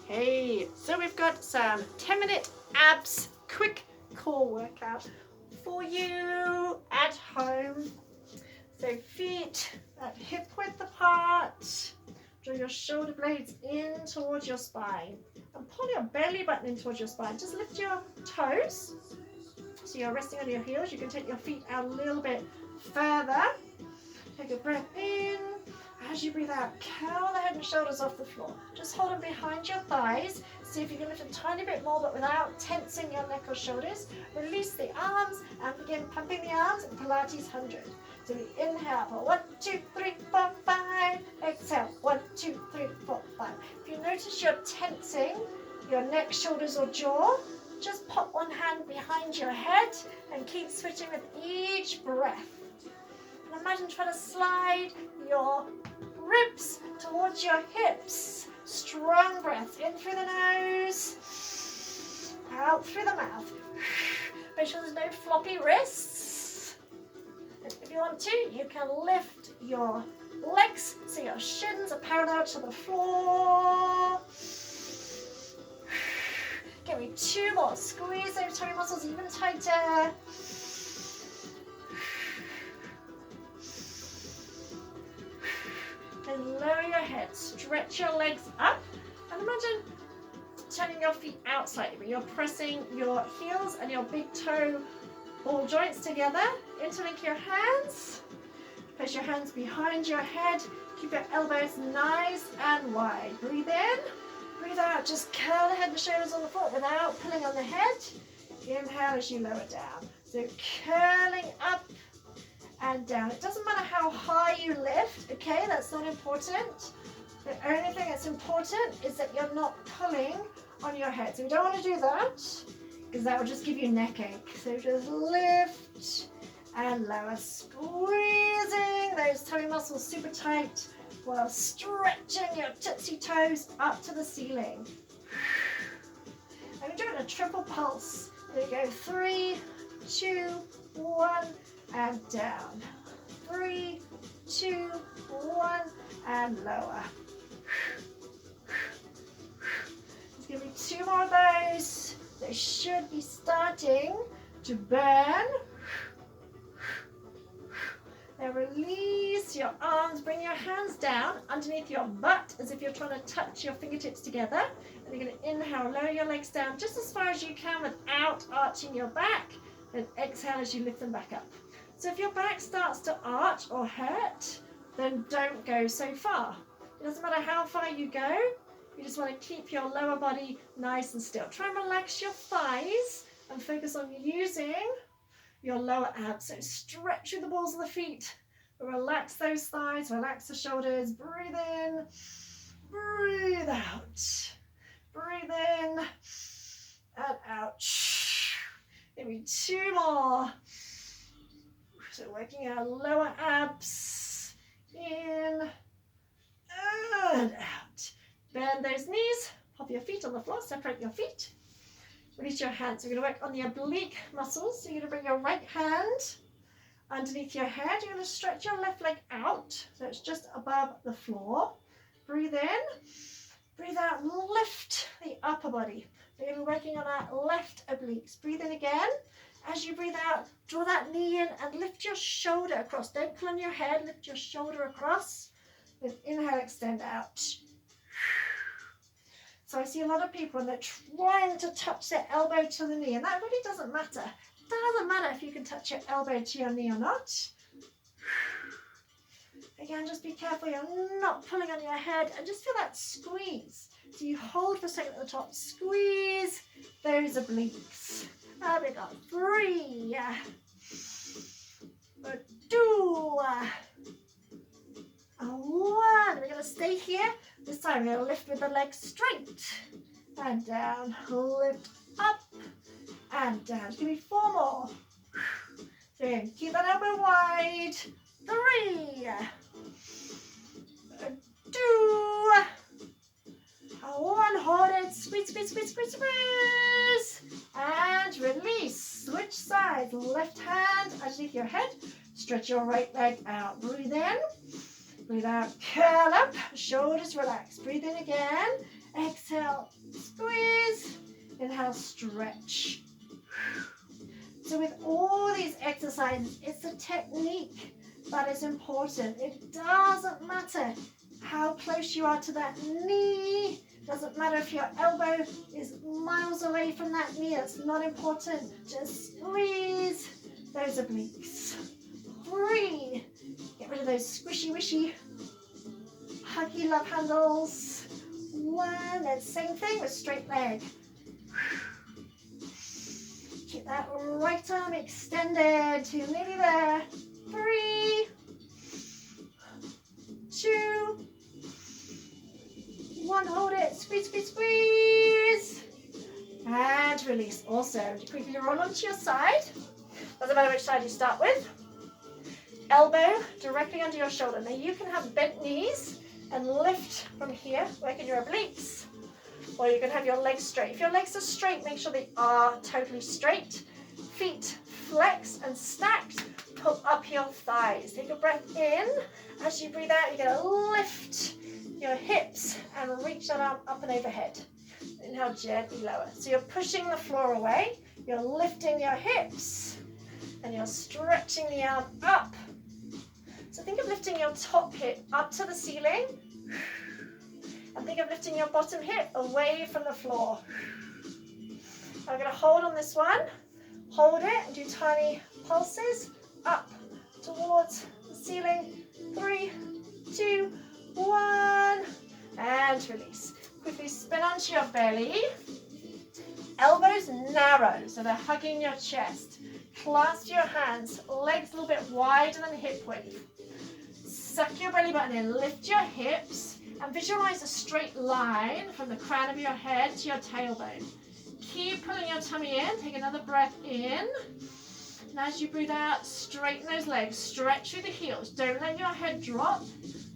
Hey, so we've got some 10-minute abs quick core workout for you at home. So feet at hip width apart. Draw your shoulder blades in towards your spine and pull your belly button in towards your spine. Just lift your toes so you're resting on your heels. You can take your feet out a little bit further. Take a breath in. As you breathe out, curl the head and shoulders off the floor. Just hold them behind your thighs. See if you can lift a tiny bit more, but without tensing your neck or shoulders. Release the arms and begin pumping the arms in Pilates 100. So we inhale for 1, 2, 3, 4, 5. Exhale, 1, 2, 3, 4, 5. If you notice you're tensing your neck, shoulders, or jaw, just pop one hand behind your head and keep switching with each breath. And imagine trying to slide your ribs towards your hips. Strong breath in through the nose, out through the mouth. Make sure there's no floppy wrists. And if you want to, you can lift your legs so your shins are parallel to the floor. Give me 2 more. Squeeze those tummy muscles even tighter. Then lower your head, stretch your legs up, and imagine turning your feet out slightly, but you're pressing your heels and your big toe ball joints together. Interlink your hands, place your hands behind your head, keep your elbows nice and wide. Breathe in, breathe out, just curl the head and shoulders on the floor without pulling on the head. Inhale as you lower down. So curling up and down. It doesn't matter how high you lift, okay? That's not important. The only thing that's important is that you're not pulling on your head. So we don't want to do that because that will just give you neck ache. So just lift and lower, squeezing those tummy muscles super tight while stretching your tootsie toes up to the ceiling. And we're doing a triple pulse. There we go. 3, 2, 1. And down. 3, 2, 1, and lower. Just give me 2 more of those. They should be starting to burn. Now release your arms, bring your hands down underneath your butt as if you're trying to touch your fingertips together. And you're going to inhale, lower your legs down just as far as you can without arching your back. Then exhale as you lift them back up. So if your back starts to arch or hurt, then don't go so far. It doesn't matter how far you go, you just want to keep your lower body nice and still. Try and relax your thighs and focus on using your lower abs. So stretch through the balls of the feet, relax those thighs, relax the shoulders, breathe in, breathe out, breathe in and out. Maybe 2 more. So working our lower abs, in and out. Bend those knees, pop your feet on the floor, separate your feet. Release your hands. We're going to work on the oblique muscles. So you're going to bring your right hand underneath your head. You're going to stretch your left leg out, so it's just above the floor. Breathe in, breathe out, and lift the upper body. We're going to be working on our left obliques. Breathe in again. As you breathe out, draw that knee in and lift your shoulder across. Don't pull on your head, lift your shoulder across. Then inhale, extend out. So I see a lot of people and they're trying to touch their elbow to the knee, and that really doesn't matter. It doesn't matter if you can touch your elbow to your knee or not. Again, just be careful you're not pulling on your head, and just feel that squeeze. So you hold for a second at the top, squeeze those obliques. There we go. 3, 2, 1. We're going to stay here. This time we're going to lift with the legs straight and down. Lift up and down. Give me 4 more. 3. Keep that elbow wide. 3, 2, 1. Hold it. Squeeze, squeeze, squeeze, squeeze, squeeze. And release. Switch sides. Left hand underneath your head. Stretch your right leg out. Breathe in. Breathe out. Curl up. Shoulders relax. Breathe in again. Exhale. stretch. So with all these exercises, it's the technique that is important. It doesn't matter how close you are to that knee. Doesn't matter if your elbow is miles away from that knee. It's not important. Just squeeze those obliques. 3. Get rid of those squishy wishy huggy love handles. 1. And same thing with straight leg. Keep that right arm extended to nearly there. 3, 2, 1. Hold it. Squeeze, squeeze, squeeze. And release. Awesome. Quickly roll onto your side. Doesn't matter which side you start with. Elbow directly under your shoulder. Now you can have bent knees and lift from here, working your obliques. Or you can have your legs straight. If your legs are straight, make sure they are totally straight. Feet flex and stacked. Pull up your thighs. Take a breath in. As you breathe out, you're going to lift your hips and reach that arm up and overhead. Inhale, gently lower. So you're pushing the floor away. You're lifting your hips and you're stretching the arm up. So think of lifting your top hip up to the ceiling. And think of lifting your bottom hip away from the floor. I'm going to hold on this one. Hold it and do tiny pulses up towards the ceiling. 3, 2, 1. And release. Quickly spin onto your belly. Elbows narrow, so they're hugging your chest. Clasp your hands, legs a little bit wider than hip width. Suck your belly button in, lift your hips. And visualize a straight line from the crown of your head to your tailbone. Keep pulling your tummy in. Take another breath in. And as you breathe out, straighten those legs. Stretch through the heels. Don't let your head drop.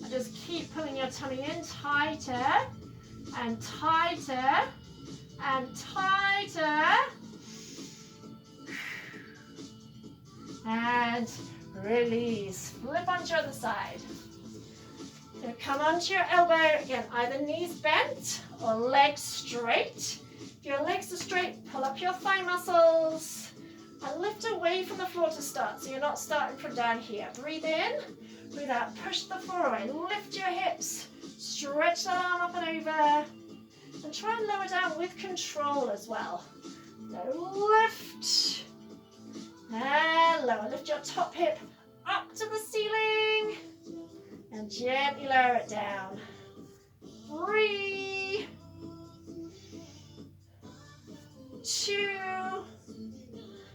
And just keep pulling your tummy in tighter and tighter and tighter. And release. Flip onto your other side. So come onto your elbow, again, either knees bent or legs straight. If your legs are straight, pull up your thigh muscles and lift away from the floor to start. So you're not starting from down here. Breathe in, breathe out, push the floor away, lift your hips, stretch that arm up and over, and try and lower down with control as well. So lift and lower, lift your top hip up to the ceiling. And gently lower it down. 3, 2.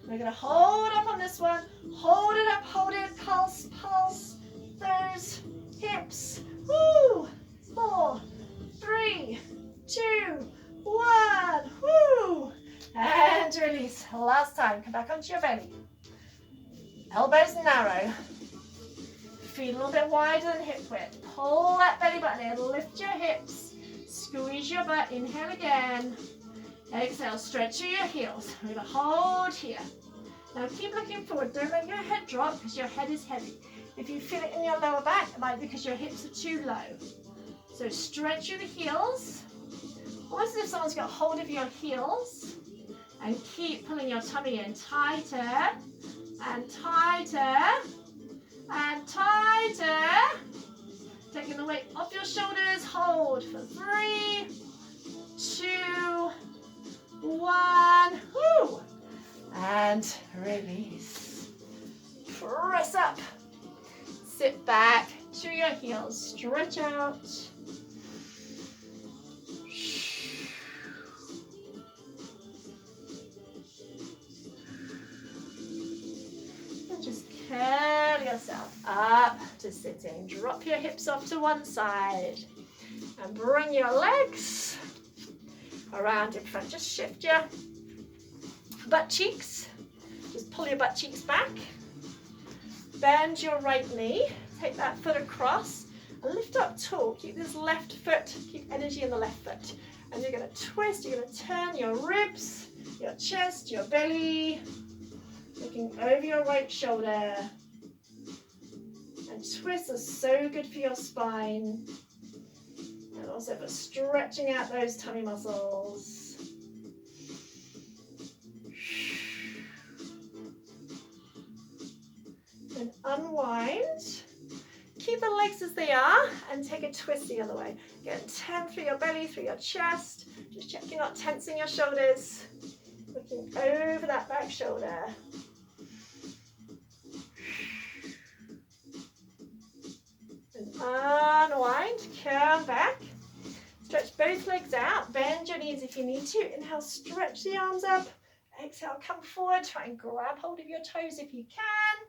We're going to hold up on this one. Hold it up, hold it. Pulse, pulse those hips. Woo! 4, 3, 2, 1. Woo! And release. Last time. Come back onto your belly. Elbows narrow. Feet a little bit wider than hip width. Pull that belly button in, lift your hips, squeeze your butt, inhale again. Exhale, stretch through your heels. We're going to hold here. Now keep looking forward, don't let your head drop because your head is heavy. If you feel it in your lower back, it might be because your hips are too low. So stretch through the heels, almost as if someone's got hold of your heels, and keep pulling your tummy in tighter and tighter. And tighter. Taking the weight off your shoulders. Hold for 3, 2, 1. Woo! And release. Press up. Sit back to your heels. Stretch out. And just curl yourself up to sitting. Drop your hips off to one side. And bring your legs around in front. Just shift your butt cheeks. Just pull your butt cheeks back. Bend your right knee. Take that foot across. And lift up tall. Keep this left foot. Keep energy in the left foot. And you're going to twist. You're going to turn your ribs, your chest, your belly. Looking over your right shoulder. And twists are so good for your spine. And also for stretching out those tummy muscles. And unwind. Keep the legs as they are and take a twist the other way. Get 10 through your belly, through your chest. Just check you're not tensing your shoulders. Looking over that back shoulder. And unwind, come back. Stretch both legs out, bend your knees if you need to. Inhale, stretch the arms up. Exhale, come forward, try and grab hold of your toes if you can.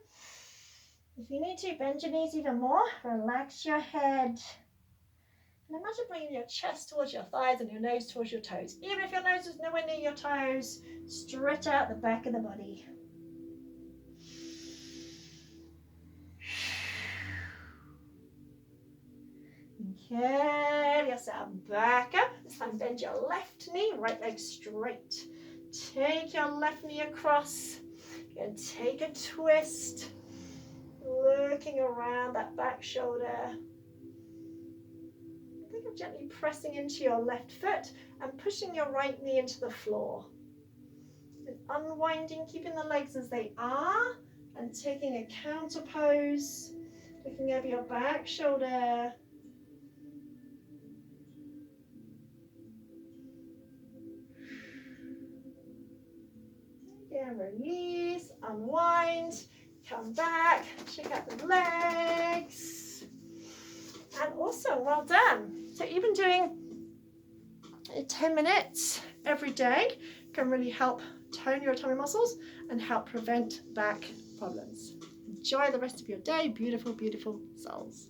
If you need to, bend your knees even more, relax your head. And imagine bringing your chest towards your thighs and your nose towards your toes. Even if your nose is nowhere near your toes, stretch out the back of the body. Carry yourself back up. This time bend your left knee, right leg straight. Take your left knee across and take a twist. Looking around that back shoulder. Think of gently pressing into your left foot and pushing your right knee into the floor. And unwinding, keeping the legs as they are and taking a counter pose. Looking over your back shoulder. Again, release, unwind. Come back, check out the legs. And awesome, well done. So even doing 10 minutes every day can really help tone your tummy muscles and help prevent back problems. Enjoy the rest of your day, beautiful, beautiful souls.